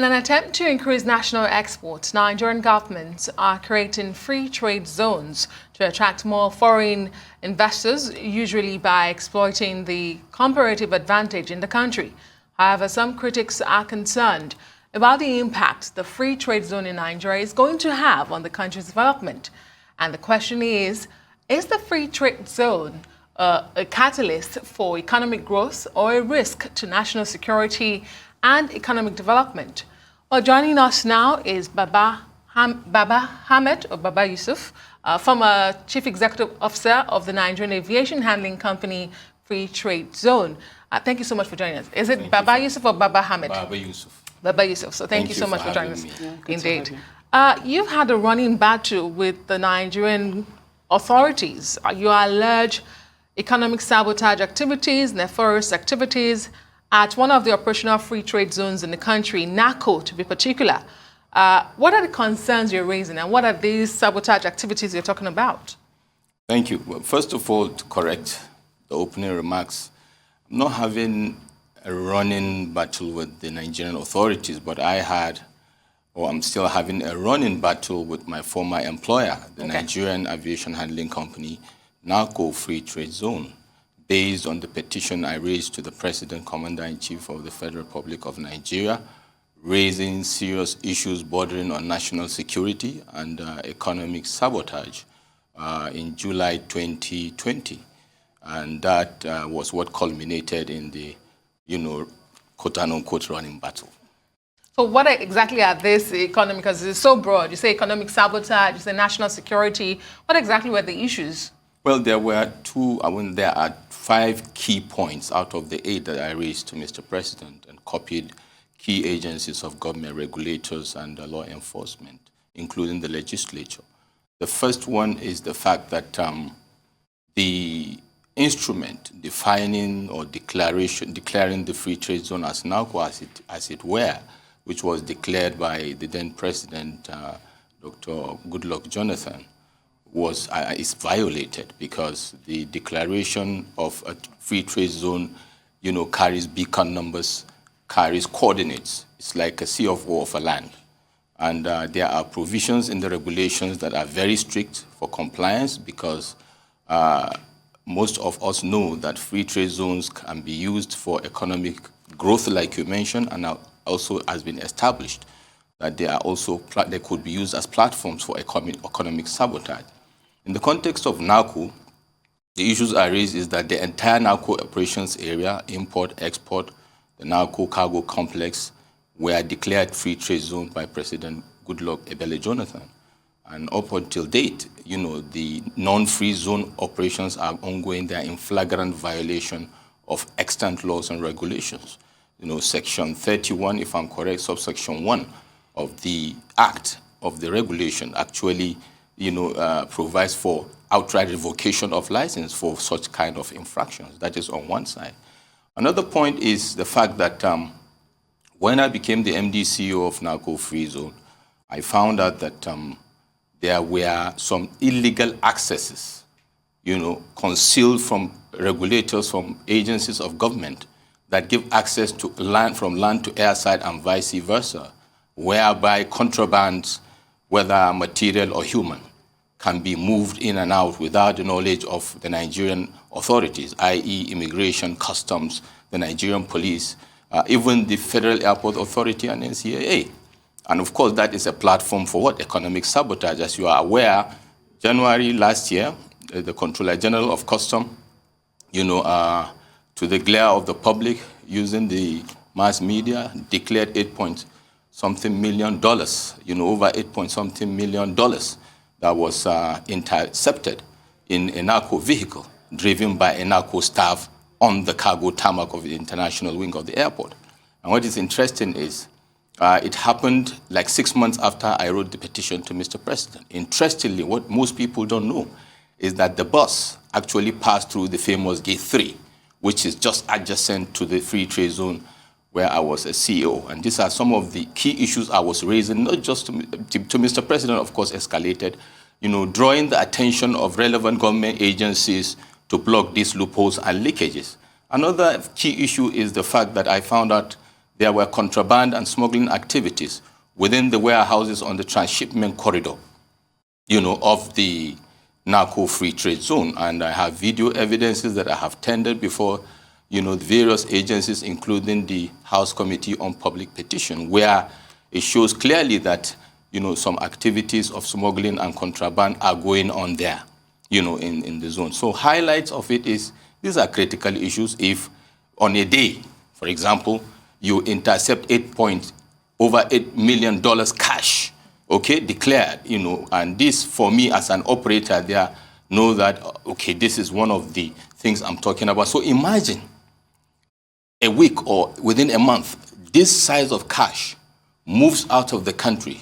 In an attempt to increase national exports, Nigerian governments are creating free trade zones to attract more foreign investors, usually by exploiting the comparative advantage in the country. However, some critics are concerned about the impact the free trade zone in Nigeria is going to have on the country's development. And the question is the free trade zone a catalyst for economic growth or a risk to national security and economic development? Well, joining us now is Baba Ahmed, or Baba YUSUF, former Chief Executive Officer of the Nigerian Aviation Handling Company Free Trade Zone. Thank you so much for joining us. Is it Baba YUSUF or Baba Ahmed? Baba YUSUF. Baba YUSUF. So thank you so much for joining us. Yeah, Indeed. You've had a running battle with the Nigerian authorities. You allege economic sabotage activities, nefarious activities at one of the operational free trade zones in the country, NAHCO to be particular. What are the concerns you're raising, and what are these sabotage activities you're talking about? Thank you. Well, first of all, to correct the opening remarks, I'm not having a running battle with the Nigerian authorities, but I'm still having a running battle with my former employer, the Nigerian Aviation Handling Company, NAHCO Free Trade Zone, based on the petition I raised to the President, Commander-in-Chief of the Federal Republic of Nigeria, raising serious issues bordering on national security and economic sabotage in July 2020. And that was what culminated in the, quote-unquote running battle. So what exactly are these economic, because it's so broad, you say economic sabotage, you say national security, what exactly were the issues? Well, there are 5 key points out of the 8 that I raised to Mr. President and copied key agencies of government, regulators, and law enforcement, including the legislature. The first one is the fact that the instrument defining or declaring the free trade zone as NAHCO, as it were, which was declared by the then President, Dr. Goodluck Jonathan, is violated because the declaration of a free trade zone, carries beacon numbers, carries coordinates. It's like a sea of war of a land. And there are provisions in the regulations that are very strict for compliance because most of us know that free trade zones can be used for economic growth, like you mentioned, and also has been established that they could be used as platforms for economic sabotage. In the context of NAHCO, the issues I raised is that the entire NAHCO operations area, import, export, the NAHCO cargo complex, were declared free trade zone by President Goodluck Ebele Jonathan. And up until date, the non-free zone operations are ongoing. They are in flagrant violation of extant laws and regulations. Section 31, if I'm correct, subsection 1 of the Act of the regulation actually provides for outright revocation of license for such kind of infractions. That is on one side. Another point is the fact that when I became the MD CEO of NAHCO Free Zone, I found out that there were some illegal accesses, concealed from regulators, from agencies of government that give access to land, from land to airside and vice versa, whereby contrabands, whether material or human, can be moved in and out without the knowledge of the Nigerian authorities, i.e. immigration, customs, the Nigerian police, even the Federal Airport Authority and NCAA. And of course, that is a platform for what? Economic sabotage. As you are aware, January last year, the Controller General of Customs, to the glare of the public, using the mass media, declared $8-something million, over $8-something million that was intercepted in a NAHCO vehicle driven by a NAHCO staff on the cargo tarmac of the international wing of the airport. And what is interesting is it happened like 6 months after I wrote the petition to Mr. President. Interestingly, what most people don't know is that the bus actually passed through the famous Gate 3, which is just adjacent to the free trade zone where I was a CEO. And these are some of the key issues I was raising, not just to Mr. President, of course, escalated, drawing the attention of relevant government agencies to block these loopholes and leakages. Another key issue is the fact that I found out there were contraband and smuggling activities within the warehouses on the transshipment corridor, of the NAHCO free trade zone. And I have video evidences that I have tendered before, the various agencies, including the House Committee on Public Petition, where it shows clearly that, some activities of smuggling and contraband are going on there, in the zone. So highlights of it is, these are critical issues. If on a day, for example, you intercept over $8 million cash, okay, declared, and this, for me as an operator there, know that, okay, this is one of the things I'm talking about. So imagine a week or within a month, this size of cash moves out of the country,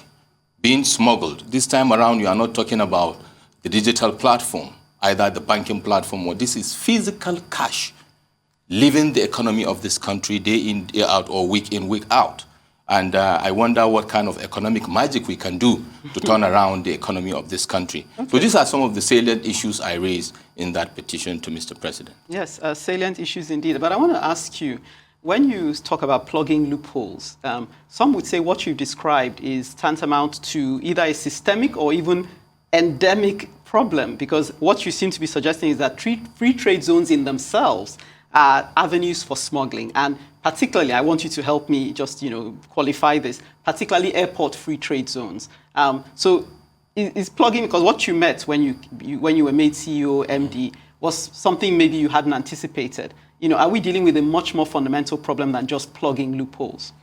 being smuggled. This time around, you are not talking about the digital platform, either the banking platform, or this is physical cash leaving the economy of this country day in, day out, or week in, week out. And I wonder what kind of economic magic we can do to turn around the economy of this country. Okay. So these are some of the salient issues I raised in that petition to Mr. President. Yes, salient issues indeed. But I want to ask you, when you talk about plugging loopholes, some would say what you've described is tantamount to either a systemic or even endemic problem, because what you seem to be suggesting is that free trade zones in themselves are avenues for smuggling. And particularly, I want you to help me just, qualify this, particularly airport free trade zones. So is plugging, because what you met when you were made CEO, MD, was something maybe you hadn't anticipated. Are we dealing with a much more fundamental problem than just plugging loopholes?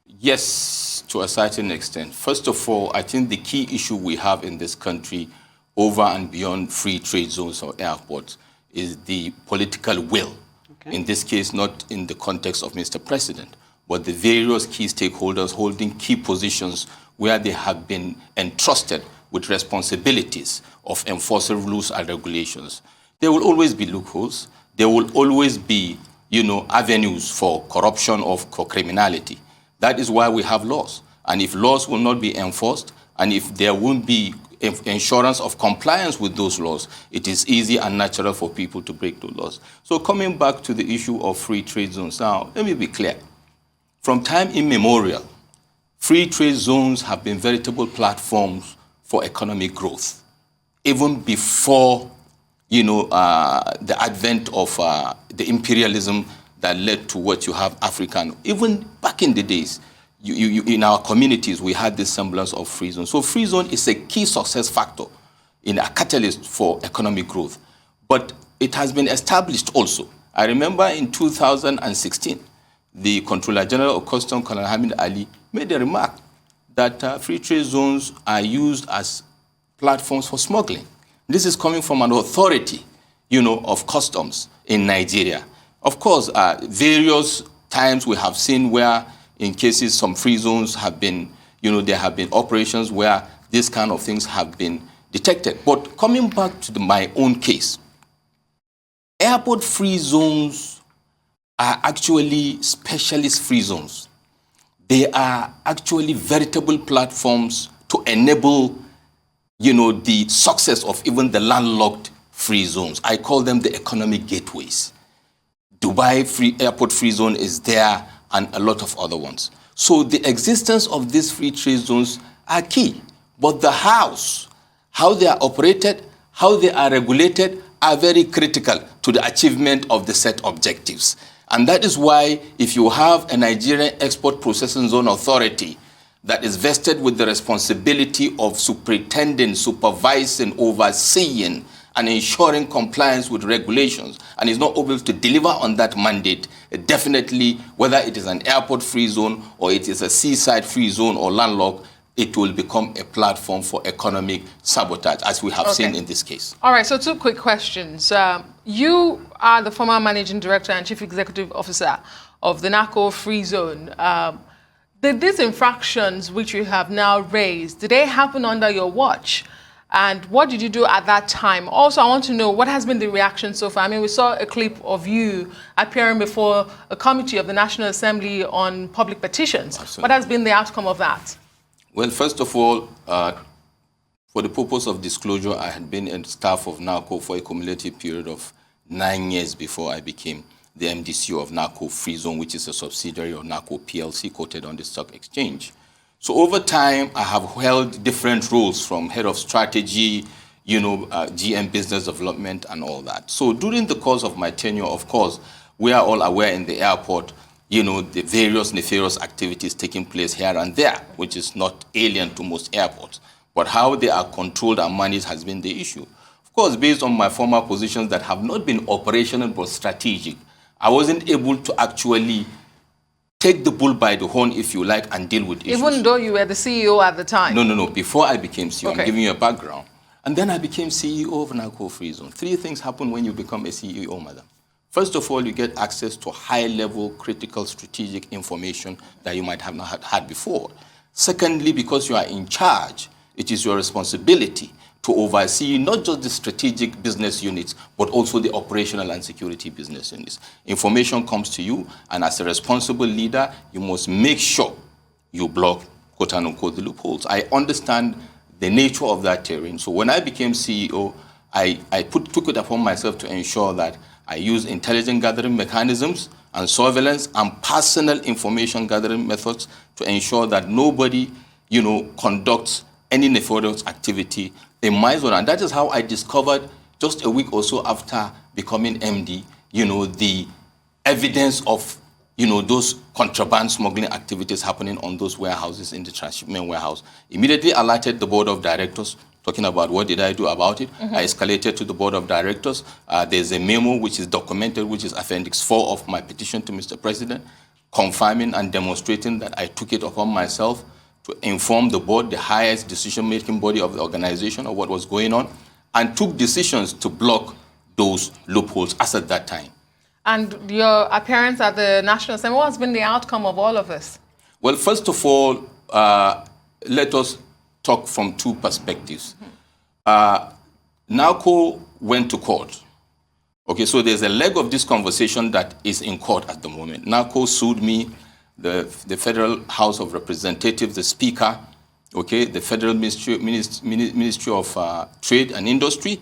Yes, to a certain extent. First of all, I think the key issue we have in this country over and beyond free trade zones or airports is the political will. Okay. In this case, not in the context of Mr. President, but the various key stakeholders holding key positions where they have been entrusted with responsibilities of enforcing rules and regulations. There will always be loopholes. There will always be, avenues for corruption or for criminality. That is why we have laws. And if laws will not be enforced, and if there won't be insurance of compliance with those laws, it is easy and natural for people to break those laws. So coming back to the issue of free trade zones, now, let me be clear. From time immemorial, free trade zones have been veritable platforms for economic growth. Even before, the advent of the imperialism that led to what you have African, even back in the days, in our communities, we had this semblance of free zone. So free zone is a key success factor in a catalyst for economic growth. But it has been established also. I remember in 2016, the Controller General of Customs, Colonel Hamid Ali, made a remark that free trade zones are used as platforms for smuggling. This is coming from an authority, of customs in Nigeria. Of course, various times we have seen where, in cases some free zones have been, there have been operations where these kind of things have been detected. But coming back to my own case, airport free zones are actually specialist free zones. They are actually veritable platforms to enable the success of even the landlocked free zones. I call them the economic gateways. Dubai airport free zone is there, and a lot of other ones. So the existence of these free trade zones are key. But the how they are operated, how they are regulated, are very critical to the achievement of the set objectives. And that is why if you have a Nigerian Export Processing Zone Authority that is vested with the responsibility of superintending, supervising, overseeing, and ensuring compliance with regulations, and is not able to deliver on that mandate, definitely, whether it is an airport-free zone or it is a seaside-free zone or landlocked, it will become a platform for economic sabotage, as we have seen in this case. All right, so two quick questions. You are the former Managing Director and Chief Executive Officer of the NAHCO Free Zone. Did these infractions which you have now raised, did they happen under your watch? And what did you do at that time? Also, I want to know what has been the reaction so far. I mean, we saw a clip of you appearing before a committee of the National Assembly on public petitions. Absolutely. What has been the outcome of that? Well, first of all, for the purpose of disclosure, I had been in staff of NAHCO for a cumulative period of 9 years before I became the MDCO of NAHCO Free Zone, which is a subsidiary of NAHCO PLC, quoted on the stock exchange. So over time, I have held different roles from head of strategy, GM business development and all that. So during the course of my tenure, of course, we are all aware in the airport, the various nefarious activities taking place here and there, which is not alien to most airports. But how they are controlled and managed has been the issue. Of course, based on my former positions that have not been operational but strategic, I wasn't able to actually take the bull by the horn, if you like, and deal with issues. Even though you were the CEO at the time? No. Before I became CEO, okay. I'm giving you a background. And then I became CEO of NAHCO Free Zone. 3 things happen when you become a CEO, madam. First of all, you get access to high-level, critical, strategic information that you might have not had before. Secondly, because you are in charge, it is your responsibility to oversee not just the strategic business units, but also the operational and security business units. Information comes to you, and as a responsible leader, you must make sure you block, quote unquote, the loopholes. I understand the nature of that terrain. So when I became CEO, I took it upon myself to ensure that I use intelligence gathering mechanisms and surveillance and personal information gathering methods to ensure that nobody, conducts any nefarious activity in my zone. And that is how I discovered, just a week or so after becoming MD, the evidence of, those contraband smuggling activities happening on those warehouses in the transshipment warehouse. Immediately alerted the board of directors, talking about what did I do about it. I escalated to the board of directors. There's a memo which is documented, which is Appendix 4 of my petition to Mr. President, confirming and demonstrating that I took it upon myself to inform the board, the highest decision-making body of the organization, of what was going on, and took decisions to block those loopholes as at that time. And your appearance at the National Assembly, what has been the outcome of all of this? Well, first of all, let us talk from 2 perspectives. NAHCO went to court. Okay, so there's a leg of this conversation that is in court at the moment. NAHCO sued me, the Federal House of Representatives, the Speaker, okay, the Federal Ministry of Trade and Industry.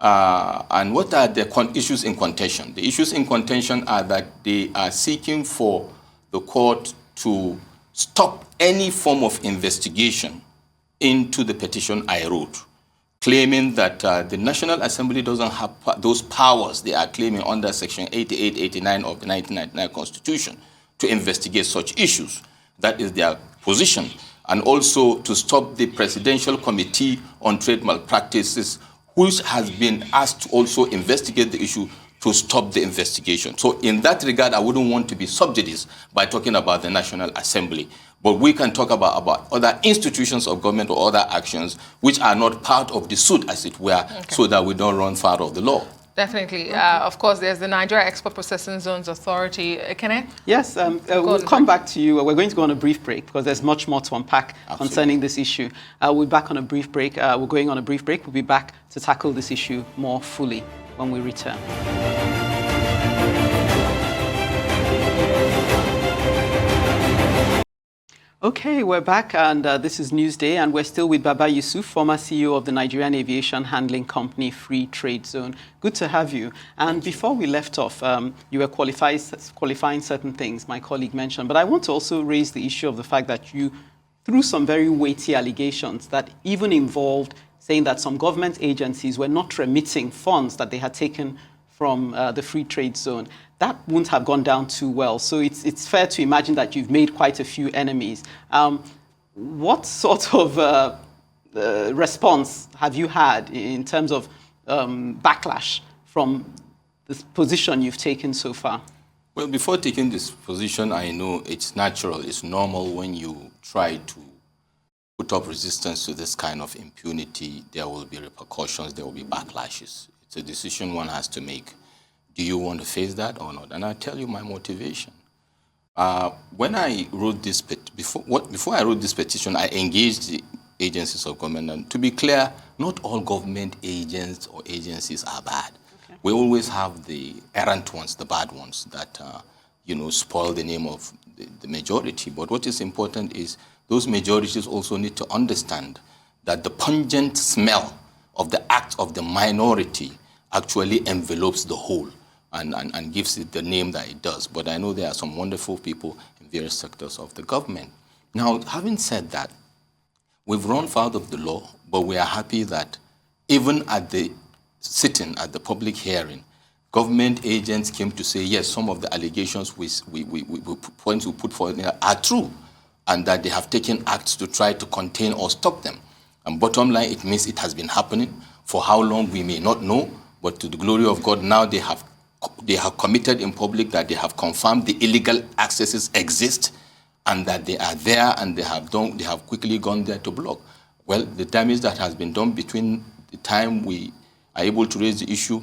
And what are the issues in contention? The issues in contention are that they are seeking for the court to stop any form of investigation into the petition I wrote, claiming that the National Assembly doesn't have those powers they are claiming under Section 88, 89 of the 1999 Constitution to investigate such issues. That is their position. And also to stop the Presidential Committee on Trade Malpractices, which has been asked to also investigate the issue, to stop the investigation. So in that regard, I wouldn't want to be subjudice by talking about the National Assembly. But we can talk about other institutions of government or other actions which are not part of the suit, as it were, so that we don't run foul of the law. Definitely. Of course, there's the Nigeria Export Processing Zones Authority. Kene? Yes, we'll come back to you. We're going to go on a brief break because there's much more to unpack concerning this issue. We'll be back on a brief break. We're going on a brief break. We'll be back to tackle this issue more fully when we return. Okay, we're back, and this is Newsday, and we're still with Baba YUSUF, former CEO of the Nigerian Aviation Handling Company Free Trade Zone. Good to have you. And before we left off, you were qualifying certain things my colleague mentioned, but I want to also raise the issue of the fact that you threw some very weighty allegations that even involved saying that some government agencies were not remitting funds that they had taken from the Free Trade Zone. That wouldn't have gone down too well. So it's fair to imagine that you've made quite a few enemies. What sort of response have you had in terms of backlash from this position you've taken so far? Well, before taking this position, I know it's natural, it's normal when you try to put up resistance to this kind of impunity, there will be repercussions, there will be backlashes. It's a decision one has to make. Do you want to face that or not? And I'll tell you my motivation. When I wrote this, before I wrote this petition, I engaged the agencies of government. And to be clear, not all government agents or agencies are bad. Okay. We always have the errant ones, the bad ones that spoil the name of the majority. But what is important is those majorities also need to understand that the pungent smell of the act of the minority actually envelopes the whole. and gives it the name that it does. But I know there are some wonderful people in various sectors of the government. Now, having said that, we've run foul of the law, but we are happy that even at the sitting, at the public hearing, government agents came to say, yes, some of the allegations we put forward are true, and that they have taken acts to try to contain or stop them. And bottom line, it means it has been happening. For how long, we may not know, but to the glory of God, now they have committed in public that they have confirmed the illegal accesses exist, and that they are there, and they have quickly gone there to block. Well, the damage that has been done between the time we are able to raise the issue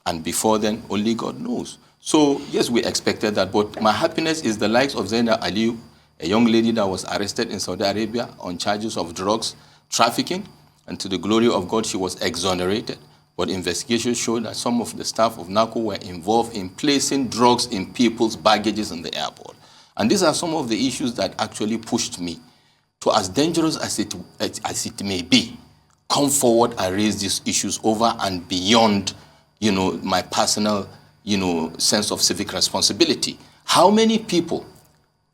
and before then, only God knows. So, yes, we expected that, but my happiness is the likes of Zainab Aliyu, a young lady that was arrested in Saudi Arabia on charges of drugs trafficking, and to the glory of God, she was exonerated. But investigations showed that some of the staff of NAHCO were involved in placing drugs in people's baggages in the airport. And these are some of the issues that actually pushed me to, as dangerous as it may be, come forward and raise these issues over and beyond, my personal, sense of civic responsibility. How many people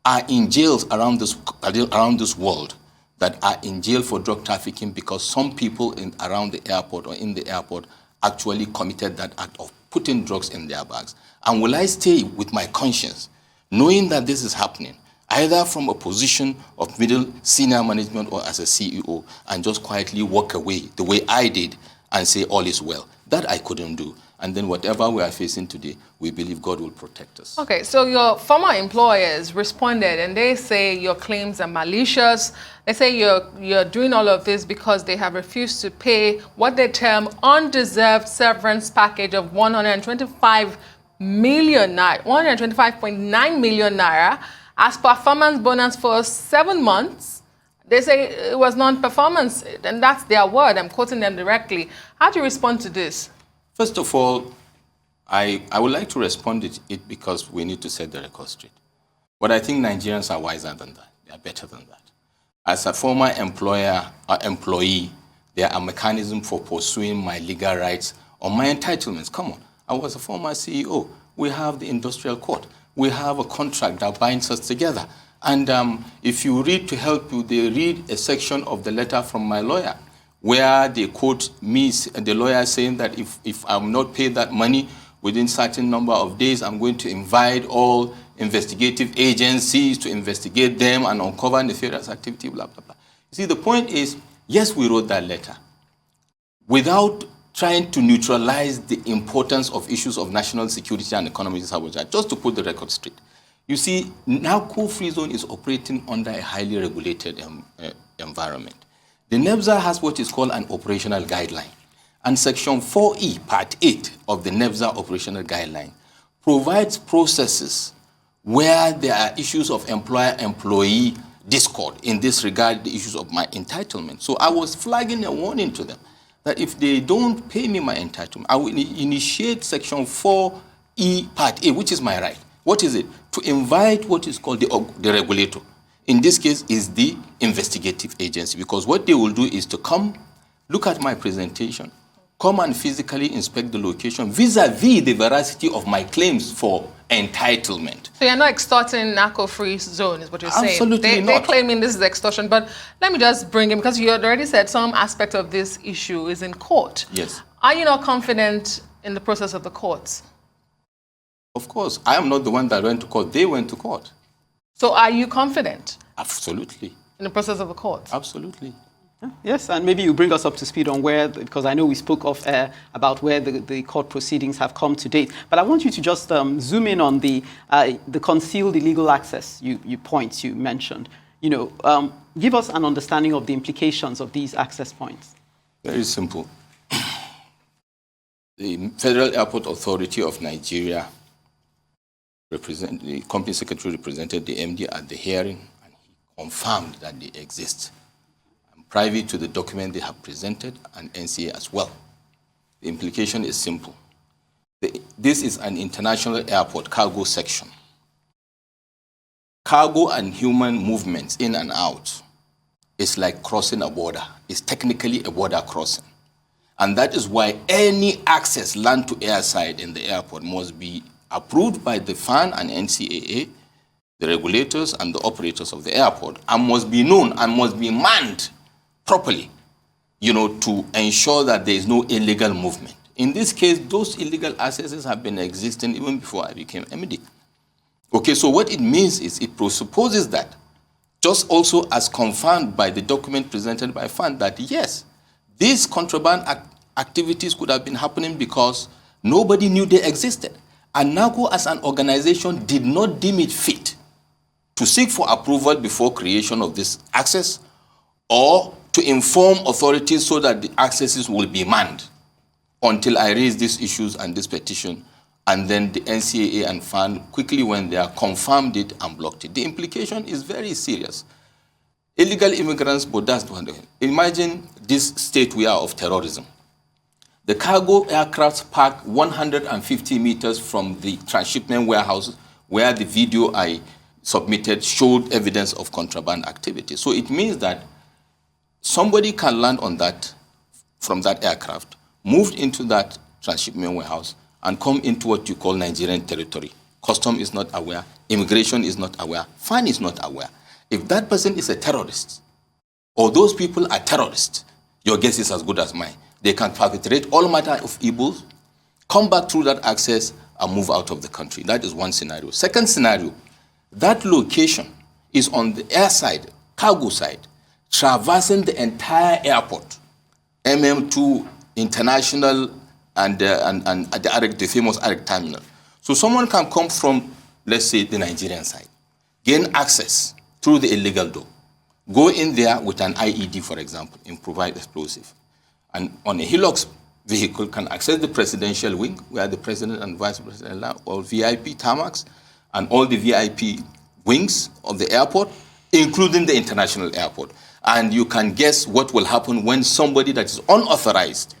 are in jails around this world that are in jail for drug trafficking because some people around the airport or in the airport actually committed that act of putting drugs in their bags? And will I stay with my conscience, knowing that this is happening, either from a position of middle senior management or as a CEO, and just quietly walk away the way I did and say all is well? That I couldn't do. And then whatever we are facing today, we believe God will protect us. Okay, so your former employers responded and they say your claims are malicious. They say you're doing all of this because they have refused to pay what they term undeserved severance package of 125 million naira, 125.9 million naira as performance bonus for 7 months. They say it was non-performance, and that's their word. I'm quoting them directly. How do you respond to this? First of all, I would like to respond to it because we need to set the record straight. But I think Nigerians are wiser than that. They are better than that. As a former employer or employee, there are mechanisms for pursuing my legal rights or my entitlements. Come on, I was a former CEO. We have the industrial court. We have a contract that binds us together. And if you read to help you, they read a section of the letter from my lawyer where they quote me, the lawyer, saying that if I'm not paid that money within certain number of days, I'm going to invite all investigative agencies to investigate them and uncover nefarious activity, blah, blah, blah. You see, the point is, yes, we wrote that letter without trying to neutralize the importance of issues of national security and economic sabotage, just to put the record straight. You see, NAHCO Free Zone is operating under a highly regulated environment. The NEBZA has what is called an operational guideline. And Section 4E, Part 8 of the NEBZA operational guideline provides processes where there are issues of employer-employee discord. In this regard, the issues of my entitlement. So I was flagging a warning to them that if they don't pay me my entitlement, I will initiate Section 4E, Part A, which is my right. What is it? To invite what is called the regulator. In this case, is the investigative agency, because what they will do is to come, look at my presentation, come and physically inspect the location vis-a-vis the veracity of my claims for entitlement. So you're not extorting NAHCO Free Zone, is what you're saying? Absolutely not. They're claiming this is extortion, but let me just bring in, because you had already said some aspect of this issue is in court. Yes. Are you not confident in the process of the courts? Of course. I am not the one that went to court. They went to court. So are you confident? Absolutely. In the process of the courts? Absolutely. Yes, and maybe you bring us up to speed on where, because I know we spoke off air about where the court proceedings have come to date. But I want you to just zoom in on the concealed illegal access you mentioned. Give us an understanding of the implications of these access points. Very simple. The Federal Airport Authority of Nigeria, the company secretary represented the MD at the hearing, and he confirmed that they exist. Private to the document they have presented, and NCA as well. The implication is simple. This is an international airport cargo section. Cargo and human movements in and out is like crossing a border. It's technically a border crossing. And that is why any access land to air side in the airport must be approved by the FAN and NCAA, the regulators and the operators of the airport, and must be known and must be manned properly, to ensure that there is no illegal movement. In this case, those illegal accesses have been existing even before I became MD. Okay, so what it means is it presupposes that, just also as confirmed by the document presented by FAN, that yes, these contraband activities could have been happening because nobody knew they existed. And NAHCO as an organization did not deem it fit to seek for approval before creation of this access or to inform authorities so that the accesses will be manned until I raised these issues and this petition. And then the NCAA and FAN quickly went there, confirmed it, and blocked it. The implication is very serious. Illegal immigrants, but that's one thing. Imagine this state we are of terrorism. The cargo aircraft parked 150 meters from the transshipment warehouse where the video I submitted showed evidence of contraband activity. So it means that somebody can land on that, from that aircraft, moved into that transshipment warehouse, and come into what you call Nigerian territory. Custom is not aware, immigration is not aware, FAN is not aware. If that person is a terrorist, or those people are terrorists, your guess is as good as mine. They can perpetrate all manner of evils, come back through that access, and move out of the country. That is one scenario. Second scenario, that location is on the air side, cargo side, traversing the entire airport, MM2 International and the famous Arik terminal. So someone can come from, let's say, the Nigerian side, gain access through the illegal door, go in there with an IED, for example, improvised explosive, and on a Hilux vehicle can access the presidential wing, where the president and vice president are, or VIP tarmacs, and all the VIP wings of the airport, including the international airport. And you can guess what will happen when somebody that is unauthorized,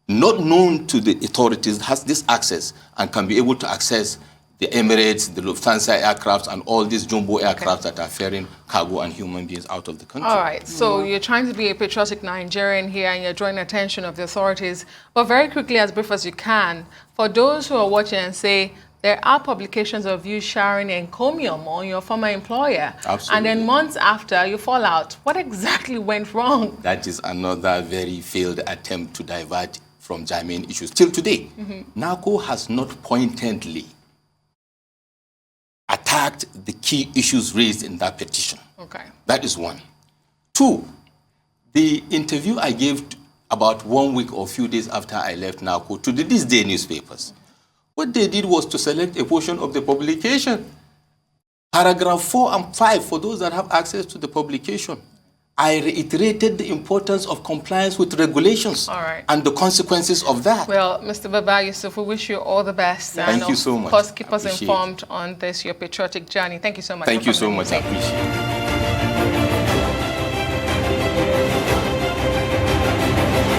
not known to the authorities, has this access and can be able to access the Emirates, the Lufthansa aircraft, and all these jumbo aircraft that are ferrying cargo and human beings out of the country. All right, so you're trying to be a patriotic Nigerian here and you're drawing attention of the authorities. But very quickly, as brief as you can, for those who are watching and say, there are publications of you sharing encomium on your former employer. Absolutely. And then months after, you fall out. What exactly went wrong? That is another very failed attempt to divert from germane issues. Till today, NAHCO has not pointedly attacked the key issues raised in that petition. Okay. That is one. Two, the interview I gave about 1 week or a few days after I left NAHCO to the Newsday newspapers, what they did was to select a portion of the publication. Paragraph 4 and 5, for those that have access to the publication, I reiterated the importance of compliance with regulations and the consequences of that. Well, Mr. Baba YUSUF, we wish you all the best. Thank you so much. Of course, keep us informed on this, your patriotic journey. Thank you so much. Thank you so much. I appreciate it.